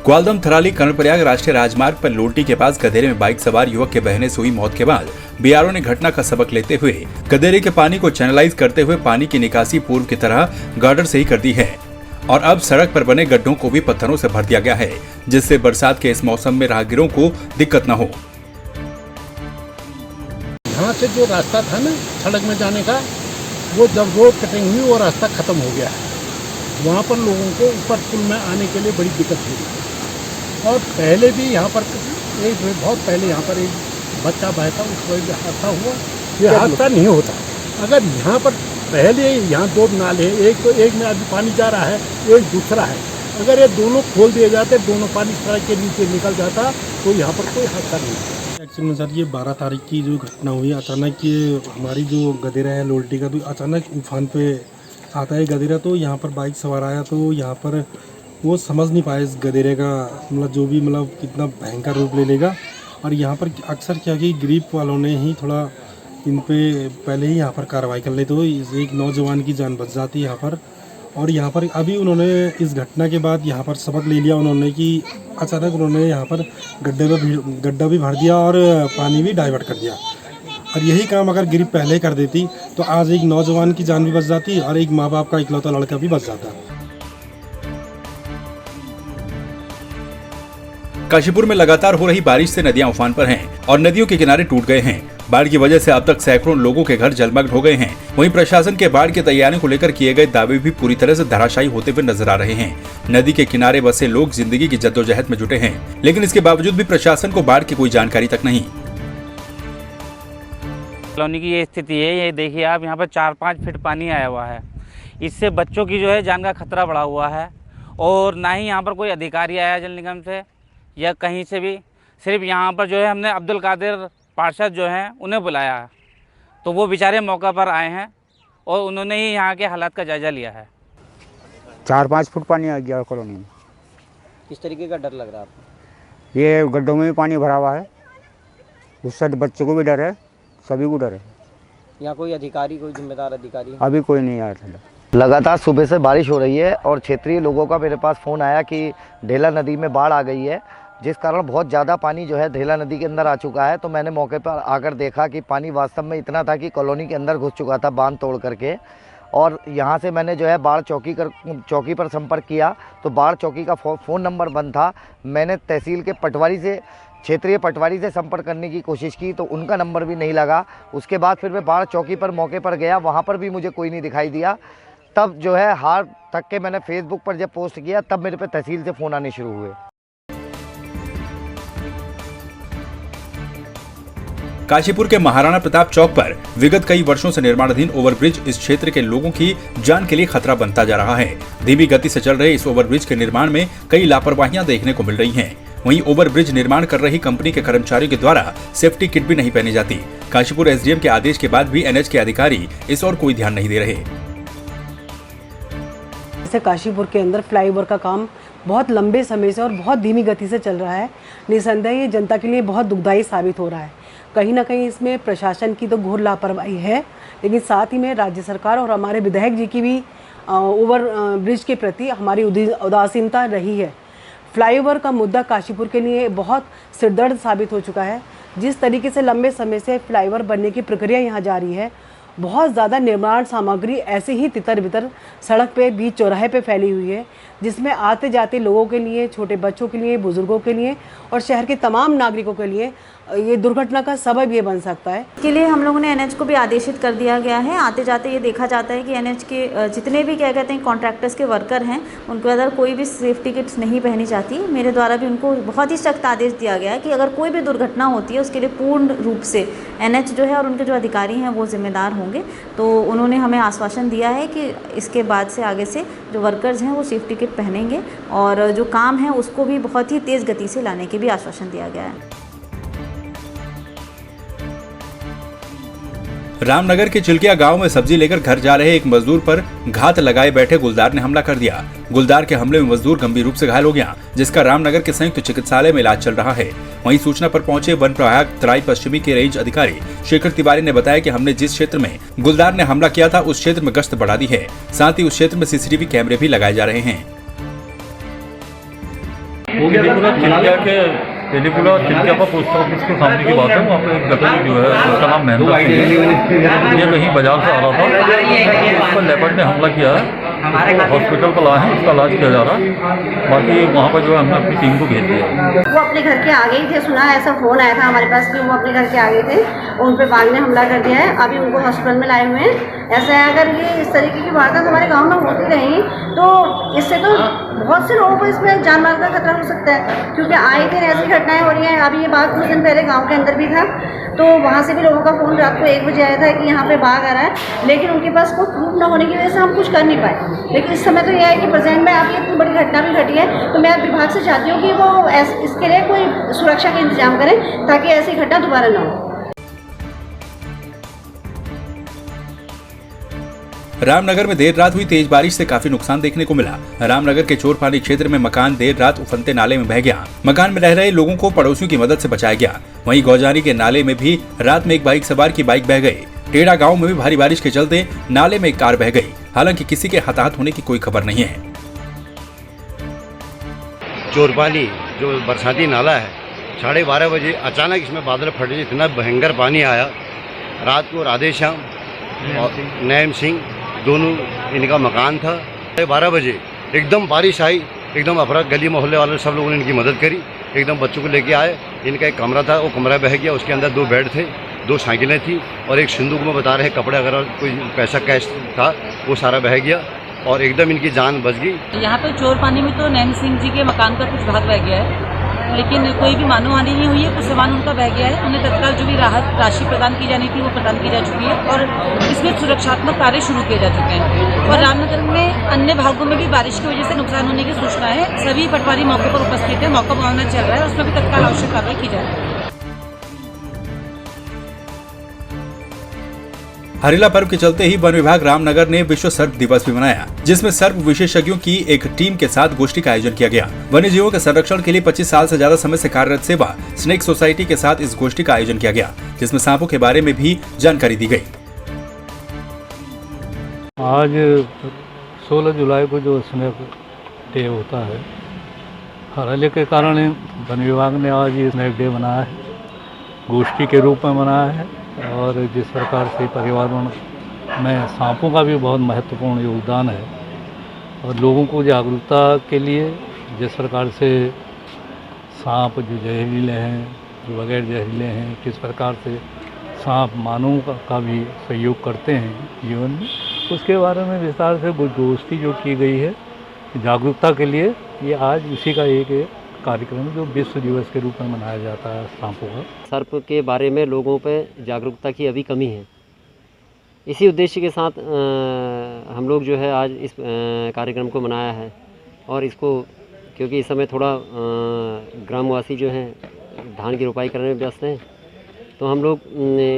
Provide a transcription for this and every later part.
ग्वालदम थराली कर्णप्रयाग राष्ट्रीय राजमार्ग पर लोटी के पास गधेरे में बाइक सवार युवक के बहने से हुई मौत के बाद बीआरओ ने घटना का सबक लेते हुए गधेरे के पानी को चैनलाइज करते हुए पानी की निकासी पूर्व की तरह गार्डर से ही कर दी है और अब सड़क पर बने गड्ढों को भी पत्थरों से भर दिया गया है, जिससे बरसात के इस मौसम में राहगीरों को दिक्कत न हो। यहाँ से जो रास्ता था ना सड़क में जाने का, वो जब रोड कटिंग हुई वो रास्ता खत्म हो गया है। वहाँ पर लोगों को ऊपर पुल में आने के लिए बड़ी दिक्कत हुई। और पहले भी यहाँ पर बहुत पहले यहाँ पर एक बच्चा बहता उसको भी हादसा हुआ। ये हादसा नहीं होता अगर यहाँ पर पहले यहाँ दो नाले, एक में अभी पानी जा रहा है, एक दूसरा है। अगर ये दोनों खोल दिए जाते, दोनों पानी सड़क के नीचे निकल जाता तो यहाँ पर कोई हादसा नहीं होता। एक्चुअली सर ये 12 तारीख की जो घटना हुई, अचानक ये हमारी जो गधेरा है लोल्टी का, तो अचानक उफान पे आता है गधेरा। तो यहाँ पर बाइक सवार आया तो यहाँ पर वो समझ नहीं पाए इस गधेरे का मतलब जो भी मतलब कितना भयंकर रूप ले लेगा। और यहाँ पर अक्सर क्या कि ग्रीप वालों ने ही थोड़ा इन पे पहले ही यहाँ पर कार्रवाई कर ली तो एक नौजवान की जान बच जाती है यहाँ पर। और यहाँ पर अभी उन्होंने इस घटना के बाद यहाँ पर सबक ले लिया उन्होंने कि अचानक उन्होंने यहाँ पर गड्ढा भी भर दिया और पानी भी डाइवर्ट कर दिया। और यही काम अगर ग्रिप पहले कर देती तो आज एक नौजवान की जान भी बच जाती और एक माँ बाप का इकलौता लड़का भी बच जाता। काशीपुर में लगातार हो रही बारिश से नदियां उफान पर हैं और नदियों के किनारे टूट गए हैं। बाढ़ की वजह से अब तक सैकड़ों लोगों के घर जलमग्न हो गए हैं। वहीं प्रशासन के बाढ़ की तैयारियों को लेकर किए गए दावे भी पूरी तरह से धराशायी होते हुए नजर आ रहे हैं। नदी के किनारे बसे लोग जिंदगी की जद्दोजहद में जुटे हैं, लेकिन इसके बावजूद भी प्रशासन को बाढ़ की कोई जानकारी तक नहीं। कॉलोनी की ये स्थिति है, ये देखिए आप, यहाँ पर 4-5 फीट पानी आया हुआ है। इससे बच्चों की जो है जान का खतरा बढ़ा हुआ है और ना ही यहाँ पर कोई अधिकारी आया जल निगम से या कहीं से भी। सिर्फ यहाँ पर जो है हमने अब्दुल कादिर पार्षद जो हैं उन्हें बुलाया है, तो वो बेचारे मौका पर आए हैं और उन्होंने ही यहाँ के हालात का जायजा लिया है। 4-5 फुट पानी आ गया कॉलोनी में। किस तरीके का डर लग रहा है आपको? ये गड्ढों में भी पानी भरा हुआ है, उससे बच्चों को भी डर है, सभी को डर है। यहाँ कोई अधिकारी, कोई जिम्मेदार अधिकारी? अभी कोई नहीं आया था। लगातार सुबह से बारिश हो रही है और क्षेत्रीय लोगों का मेरे पास फ़ोन आया कि ढेला नदी में बाढ़ आ गई है, जिस कारण बहुत ज़्यादा पानी जो है ढेला नदी के अंदर आ चुका है। तो मैंने मौके पर आकर देखा कि पानी वास्तव में इतना था कि कॉलोनी के अंदर घुस चुका था बांध तोड़ करके। और यहाँ से मैंने जो है बाढ़ चौकी पर संपर्क किया तो बाढ़ चौकी का फ़ोन नंबर बंद था। मैंने तहसील के क्षेत्रीय पटवारी से संपर्क करने की कोशिश की तो उनका नंबर भी नहीं लगा। उसके बाद फिर मैं बाढ़ चौकी पर मौके पर गया, वहाँ पर भी मुझे कोई नहीं दिखाई दिया। तब जो है हार तक के मैंने फेसबुक पर जब पोस्ट किया तब मेरे पे तहसील से फ़ोन आने शुरू हुए। काशीपुर के महाराणा प्रताप चौक पर विगत कई वर्षों से निर्माणाधीन ओवरब्रिज इस क्षेत्र के लोगों की जान के लिए खतरा बनता जा रहा है। धीमी गति से चल रहे इस ओवरब्रिज के निर्माण में कई लापरवाहियां देखने को मिल रही हैं। वहीं ओवरब्रिज निर्माण कर रही कंपनी के कर्मचारियों के द्वारा सेफ्टी किट भी नहीं पहनी जाती। काशीपुर एसडीएम के आदेश के बाद भी एनएच के अधिकारी इस ओर कोई ध्यान नहीं दे रहे। जैसे काशीपुर के अंदर फ्लाईओवर का काम बहुत लंबे समय से और बहुत धीमी गति से चल रहा है। निसंदेह ये जनता के लिए बहुत दुखदायी साबित हो रहा है। कहीं ना कहीं इसमें प्रशासन की तो घोर लापरवाही है, लेकिन साथ ही में राज्य सरकार और हमारे विधायक जी की भी ओवर ब्रिज के प्रति हमारी उदासीनता रही है। फ्लाईओवर का मुद्दा काशीपुर के लिए बहुत सिरदर्द साबित हो चुका है। जिस तरीके से लंबे समय से फ्लाईओवर बनने की प्रक्रिया यहाँ जारी है, बहुत ज़्यादा निर्माण सामग्री ऐसे ही तितर बितर सड़क पे बीच चौराहे पे फैली हुई है, जिसमें आते जाते लोगों के लिए, छोटे बच्चों के लिए, बुजुर्गों के लिए और शहर के तमाम नागरिकों के लिए ये दुर्घटना का सबब ये बन सकता है। इसके लिए हम लोगों ने एनएच को भी आदेशित कर दिया गया है। आते जाते ये देखा जाता है कि एनएच के जितने भी क्या कहते हैं कॉन्ट्रैक्टर्स के वर्कर हैं, उनको अगर कोई भी सेफ्टी किट्स नहीं पहनी जाती, मेरे द्वारा भी उनको बहुत ही सख्त आदेश दिया गया है कि अगर कोई भी दुर्घटना होती है उसके लिए पूर्ण रूप से एनएच जो है और उनके जो अधिकारी हैं वो जिम्मेदार होंगे। तो उन्होंने हमें आश्वासन दिया है कि इसके बाद से आगे से जो वर्कर्स हैं वो सेफ्टी किट पहनेंगे और जो काम है उसको भी बहुत ही तेज़ गति से लाने के भी आश्वासन दिया गया है। रामनगर के चिल्किया गांव में सब्जी लेकर घर जा रहे एक मजदूर पर घात लगाए बैठे गुलदार ने हमला कर दिया। गुलदार के हमले में मजदूर गंभीर रूप से घायल हो गया, जिसका रामनगर के संयुक्त चिकित्सालय में इलाज चल रहा है। वहीं सूचना पर पहुंचे वन प्रभाग तराई पश्चिमी के रेंज अधिकारी शेखर तिवारी ने बताया कि हमने जिस क्षेत्र में गुलदार ने हमला किया था उस क्षेत्र में गश्त बढ़ा दी है। साथ ही उस क्षेत्र में सीसीटीवी कैमरे भी लगाए जा रहे हैं। चिल्किया के एलिपुला चिल्किया पर पोस्ट ऑफिस के सामने की बात है। वहाँ पे एक व्यक्ति जो है उसका नाम महेंद्र सिंह है, ये कहीं बाजार से आ रहा था, उस पर लेपर्ड ने हमला किया है। हॉस्पिटल पर लाए हैं, उसका इलाज किया जा रहा है। बाकी वहाँ पर जो है हमने अपनी टीम को भेज दिया। वो अपने घर के आगे ही थे, सुना ऐसा फ़ोन आया था हमारे पास कि वो अपने घर के आगे थे, उन पर बाघ ने हमला कर दिया है। अभी उनको हॉस्पिटल में लाए हुए हैं। ऐसा है, अगर ये इस तरीके की वारदात हमारे गांव में होती रही तो इससे तो बहुत से लोगों को इसमें जान माल का खतरा हो सकता है, क्योंकि आए दिन ऐसी घटनाएं हो रही हैं। अभी ये बाघ कुछ दिन पहले गांव के अंदर भी था, तो वहाँ से भी लोगों का फ़ोन रात को 1 बजे आया था कि यहाँ पे बाघ आ रहा है, लेकिन उनके पास कोई प्रूफ न होने की वजह से हम कुछ कर नहीं पाए। लेकिन इस समय तो यह है कि प्रेजेंट में अभी इतनी बड़ी घटना भी घटी है, तो मैं विभाग से चाहती हूँ कि वो इसके लिए कोई सुरक्षा का इंतजाम करें ताकि ऐसी घटना दोबारा न हो। रामनगर में देर रात हुई तेज बारिश से काफी नुकसान देखने को मिला। रामनगर के चोरपानी क्षेत्र में मकान देर रात उफनते नाले में बह गया। मकान में रह रहे लोगों को पड़ोसियों की मदद से बचाया गया। वहीं गौजानी के नाले में भी रात में एक बाइक सवार की बाइक बह गई। टेढ़ा गांव में भी भारी बारिश के चलते नाले में एक कार बह गई। हालांकि किसी के हताहत होने की कोई खबर नहीं है। चोरपानी जो बरसाती नाला है, 12:30 बजे अचानक इसमें बादल फटे, इतना भयंकर पानी आया। रात को राधेश्याम और नैम सिंह दोनों इनका मकान था। 12 बजे एकदम बारिश आई, एकदम अफरा गली मोहल्ले वाले सब लोगों ने इनकी मदद करी, एकदम बच्चों को लेके आए। इनका एक कमरा था, वो कमरा बह गया, उसके अंदर 2 बेड थे, 2 साइकिलें थी और एक सिंदूक में बता रहे कपड़े अगर कोई पैसा कैश था वो सारा बह गया और एकदम इनकी जान बच गई। यहाँ पे चोरपानी में तो नैन सिंह जी के मकान का कुछ भाग बह गया है, लेकिन कोई भी मानव हानि नहीं हुई है। कुछ सामान उनका बह गया है। उन्हें तत्काल जो भी राहत राशि प्रदान की जानी थी वो प्रदान की जा चुकी है और इसमें सुरक्षात्मक कार्य शुरू किए जा चुके हैं। और रामनगर में अन्य भागों में भी बारिश की वजह से नुकसान होने की सूचना है। सभी पटवारी मौके पर उपस्थित है, मौका मुआवजा चल रहा है, उसमें भी तत्काल आवश्यक कार्रवाई की जा रही है। हरेला पर्व के चलते ही वन विभाग रामनगर ने विश्व सर्प दिवस भी मनाया, जिसमें सर्प विशेषज्ञों की एक टीम के साथ गोष्ठी का आयोजन किया गया। वन्य जीवों के संरक्षण के लिए 25 साल से ज्यादा समय से कार्यरत सेवा स्नेक सोसाइटी के साथ इस गोष्ठी का आयोजन किया गया, जिसमें सांपों के बारे में भी जानकारी दी गई। आज 16 जुलाई को जो स्नेक डे होता है, हरेले के कारण वन विभाग ने आज ये स्नेक डे मनाया है, गोष्ठी के रूप में मनाया है। और जिस प्रकार से पर्यावरण में सांपों का भी बहुत महत्वपूर्ण योगदान है और लोगों को जागरूकता के लिए जिस प्रकार से सांप जो जहरीले हैं, जो बगैर जहरीले हैं, किस प्रकार से सांप मानवों का भी सहयोग करते हैं जीवन में, उसके बारे में विस्तार से गोष्ठी जो की गई है जागरूकता के लिए। ये आज इसी का एक कार्यक्रम जो विश्व दिवस के रूप में मनाया जाता है सांपों का। सर्प के बारे में लोगों पे जागरूकता की अभी कमी है। इसी उद्देश्य के साथ हम लोग जो है आज इस कार्यक्रम को मनाया है और इसको क्योंकि इस समय थोड़ा ग्रामवासी जो हैं धान की रोपाई करने में व्यस्त हैं, तो हम लोग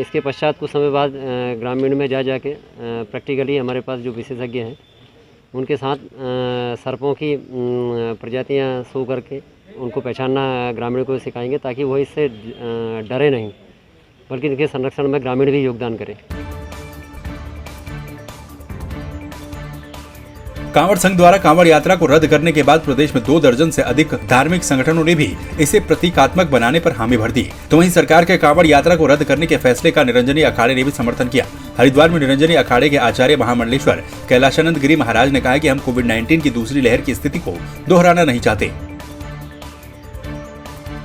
इसके पश्चात कुछ समय बाद ग्रामीण में जा के प्रैक्टिकली हमारे पास जो विशेषज्ञ हैं उनके साथ सर्पों की प्रजातियां शो करके उनको पहचानना ग्रामीण को सिखाएंगे, ताकि वो इससे डरे नहीं बल्कि इनके संरक्षण में ग्रामीण भी योगदान करें। कांवड़ संघ द्वारा कांवड़ यात्रा को रद्द करने के बाद प्रदेश में 2 दर्जन से अधिक धार्मिक संगठनों ने भी इसे प्रतीकात्मक बनाने पर हामी भर दी। तो वहीं सरकार के कांवड़ यात्रा को रद्द करने के फैसले का निरंजनी अखाड़े ने भी समर्थन किया। हरिद्वार में निरंजनी अखाड़े के आचार्य महामंडलेश्वर कैलाशानंद गिरी महाराज ने कहा कि हम कोविड-19 की दूसरी लहर की स्थिति को दोहराना नहीं चाहते।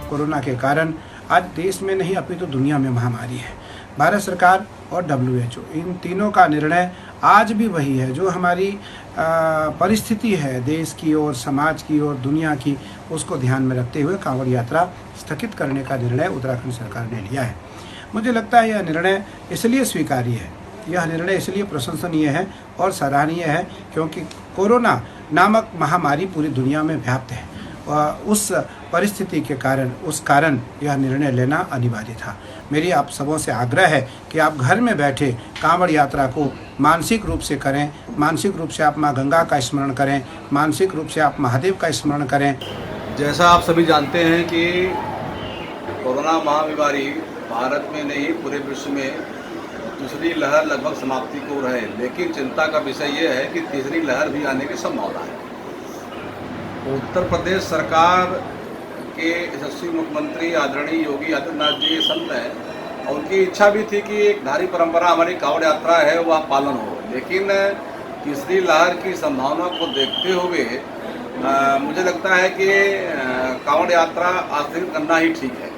कोरोना के कारण आज देश में नहीं अपितु दुनिया में महामारी है। भारत सरकार और WHO इन तीनों का निर्णय आज भी वही है। जो हमारी परिस्थिति है देश की और समाज की और दुनिया की, उसको ध्यान में रखते हुए कांवड़ यात्रा स्थगित करने का निर्णय उत्तराखंड सरकार ने लिया है। मुझे लगता है यह निर्णय इसलिए स्वीकार्य है, यह निर्णय इसलिए प्रशंसनीय है और सराहनीय है क्योंकि कोरोना नामक महामारी पूरी दुनिया में व्याप्त है और उस परिस्थिति के कारण यह निर्णय लेना अनिवार्य था। मेरी आप सबों से आग्रह है कि आप घर में बैठे कांवड़ यात्रा को मानसिक रूप से करें, मानसिक रूप से आप माँ गंगा का स्मरण करें, मानसिक रूप से आप महादेव का स्मरण करें। जैसा आप सभी जानते हैं कि कोरोना महामारी भारत में नहीं पूरे विश्व में दूसरी लहर लगभग समाप्ति को रहे, लेकिन चिंता का विषय यह है कि तीसरी लहर भी आने की संभावना है। उत्तर प्रदेश सरकार के यशस्वी मुख्यमंत्री आदरणीय योगी आदित्यनाथ जी संत हैं और उनकी इच्छा भी थी कि एक धार्मिक परंपरा हमारी कांवड़ यात्रा है वह पालन हो, लेकिन तीसरी लहर की संभावना को देखते हुए मुझे लगता है कि कांवड़ यात्रा आखिर करना ही ठीक है।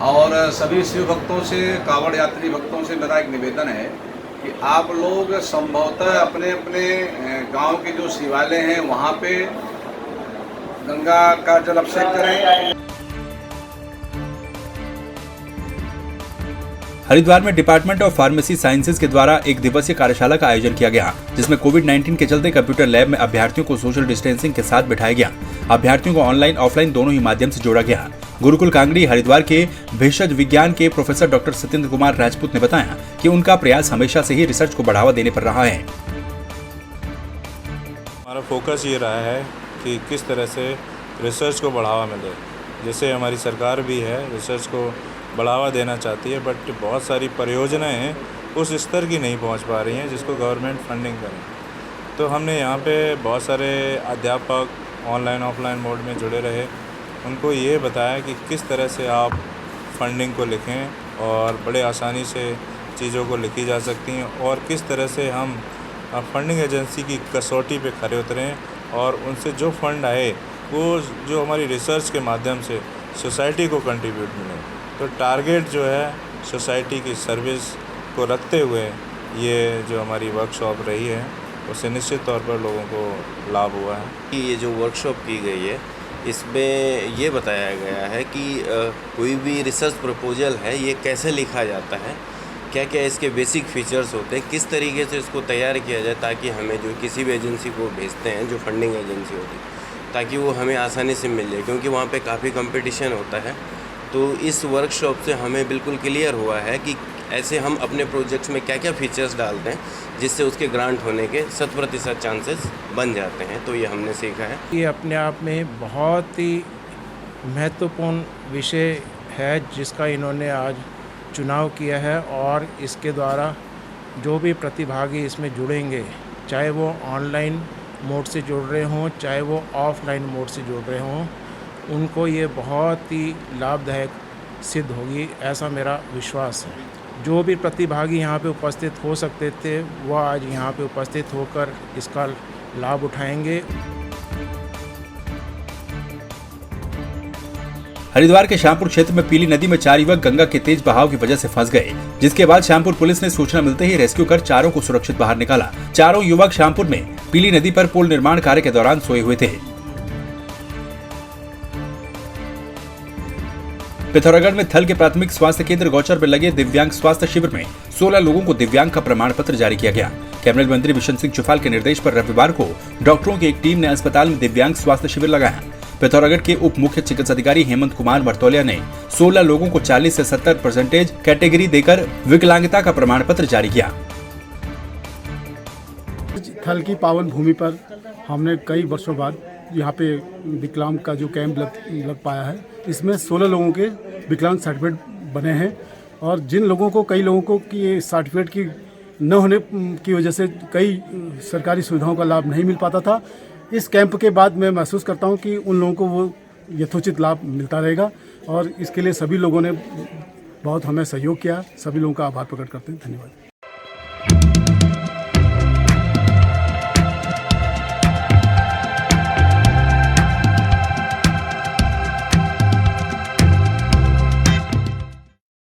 और सभी शिव भक्तों से, कांवड़ यात्री भक्तों से मेरा एक निवेदन है कि आप लोग संभवतः अपने अपने गांव के जो शिवालय हैं वहाँ पे गंगा का जल अभिषेक करें। हरिद्वार में डिपार्टमेंट ऑफ फार्मेसी साइंसेज के द्वारा एक दिवसीय कार्यशाला का आयोजन किया गया, जिसमें कोविड-19 के चलते कंप्यूटर लैब में अभ्यर्थियों को सोशल डिस्टेंसिंग के साथ बिठाया गया। अभ्यर्थियों को ऑनलाइन ऑफलाइन दोनों ही माध्यम से जोड़ा गया। गुरुकुल कांगड़ी हरिद्वार के भेषज विज्ञान के प्रोफेसर डॉक्टर सत्येंद्र कुमार राजपूत ने बताया कि उनका प्रयास हमेशा से ही रिसर्च को बढ़ावा देने पर रहा है। हमारा फोकस ये रहा है कि किस तरह से रिसर्च को बढ़ावा मिले। जैसे हमारी सरकार भी है रिसर्च को बढ़ावा देना चाहती है, बट बहुत सारी परियोजनाएं हैं उस स्तर की नहीं पहुंच पा रही हैं जिसको गवर्नमेंट फंडिंग करे। तो हमने यहाँ पे बहुत सारे अध्यापक ऑनलाइन ऑफलाइन मोड में जुड़े रहे, उनको ये बताया कि किस तरह से आप फंडिंग को लिखें और बड़े आसानी से चीज़ों को लिखी जा सकती हैं और किस तरह से हम फंडिंग एजेंसी की कसौटी पे खरे उतरें और उनसे जो फंड आए वो जो हमारी रिसर्च के माध्यम से सोसाइटी को कंट्रीब्यूट मिले। तो टारगेट जो है सोसाइटी की सर्विस को रखते हुए ये जो हमारी वर्कशॉप रही है उससे निश्चित तौर पर लोगों को लाभ हुआ है। ये जो वर्कशॉप की गई है इसमें ये बताया गया है कि कोई भी रिसर्च प्रपोजल है ये कैसे लिखा जाता है, क्या क्या इसके बेसिक फीचर्स होते हैं, किस तरीके से इसको तैयार किया जाए ताकि हमें जो किसी भी एजेंसी को भेजते हैं जो फंडिंग एजेंसी होती है ताकि वो हमें आसानी से मिल जाए, क्योंकि वहाँ पे काफ़ी कंपटीशन होता है। तो इस वर्कशॉप से हमें बिल्कुल क्लियर हुआ है कि ऐसे हम अपने प्रोजेक्ट्स में क्या क्या फीचर्स डालते हैं जिससे उसके ग्रांट होने के 100% चांसेस बन जाते हैं। तो ये हमने सीखा है। ये अपने आप में बहुत ही महत्वपूर्ण विषय है जिसका इन्होंने आज चुनाव किया है और इसके द्वारा जो भी प्रतिभागी इसमें जुड़ेंगे, चाहे वो ऑनलाइन मोड से जुड़ रहे हों चाहे वो ऑफलाइन मोड से जुड़ रहे हों, उनको ये बहुत ही लाभदायक सिद्ध होगी, ऐसा मेरा विश्वास है। जो भी प्रतिभागी यहाँ पे उपस्थित हो सकते थे वो आज यहाँ पे उपस्थित होकर इसका लाभ उठाएंगे। हरिद्वार के श्यामपुर क्षेत्र में पीली नदी में 4 युवक गंगा के तेज बहाव की वजह से फंस गए, जिसके बाद श्यामपुर पुलिस ने सूचना मिलते ही रेस्क्यू कर चारों को सुरक्षित बाहर निकाला। चारों युवक श्यामपुर में पीली नदी पर पुल निर्माण कार्य के दौरान सोए हुए थे। पिथौरागढ़ में थल के प्राथमिक स्वास्थ्य केंद्र गौचर में लगे दिव्यांग स्वास्थ्य शिविर में 16 लोगों को दिव्यांग का प्रमाण पत्र जारी किया गया। कैबिनेट मंत्री बिशन सिंह चुफाल के निर्देश पर रविवार को डॉक्टरों की एक टीम ने अस्पताल में दिव्यांग स्वास्थ्य शिविर लगाया। पिथौरागढ़ के उप मुख्य चिकित्सा अधिकारी हेमंत कुमार बर्तौलिया ने 16 लोगों को 40 से 70% कैटेगरी देकर विकलांगता का प्रमाण पत्र जारी किया। थल की पावन भूमि पर हमने कई वर्षों बाद यहाँ पे विकलांग का जो कैंप लग पाया है, इसमें 16 लोगों के विकलांग सर्टिफिकेट बने हैं और जिन लोगों को कई लोगों को कि सर्टिफिकेट की न होने की वजह से कई सरकारी सुविधाओं का लाभ नहीं मिल पाता था, इस कैंप के बाद मैं महसूस करता हूं कि उन लोगों को वो यथोचित लाभ मिलता रहेगा और इसके लिए सभी लोगों ने बहुत हमें सहयोग किया। सभी लोगों का आभार प्रकट करते हैं। धन्यवाद।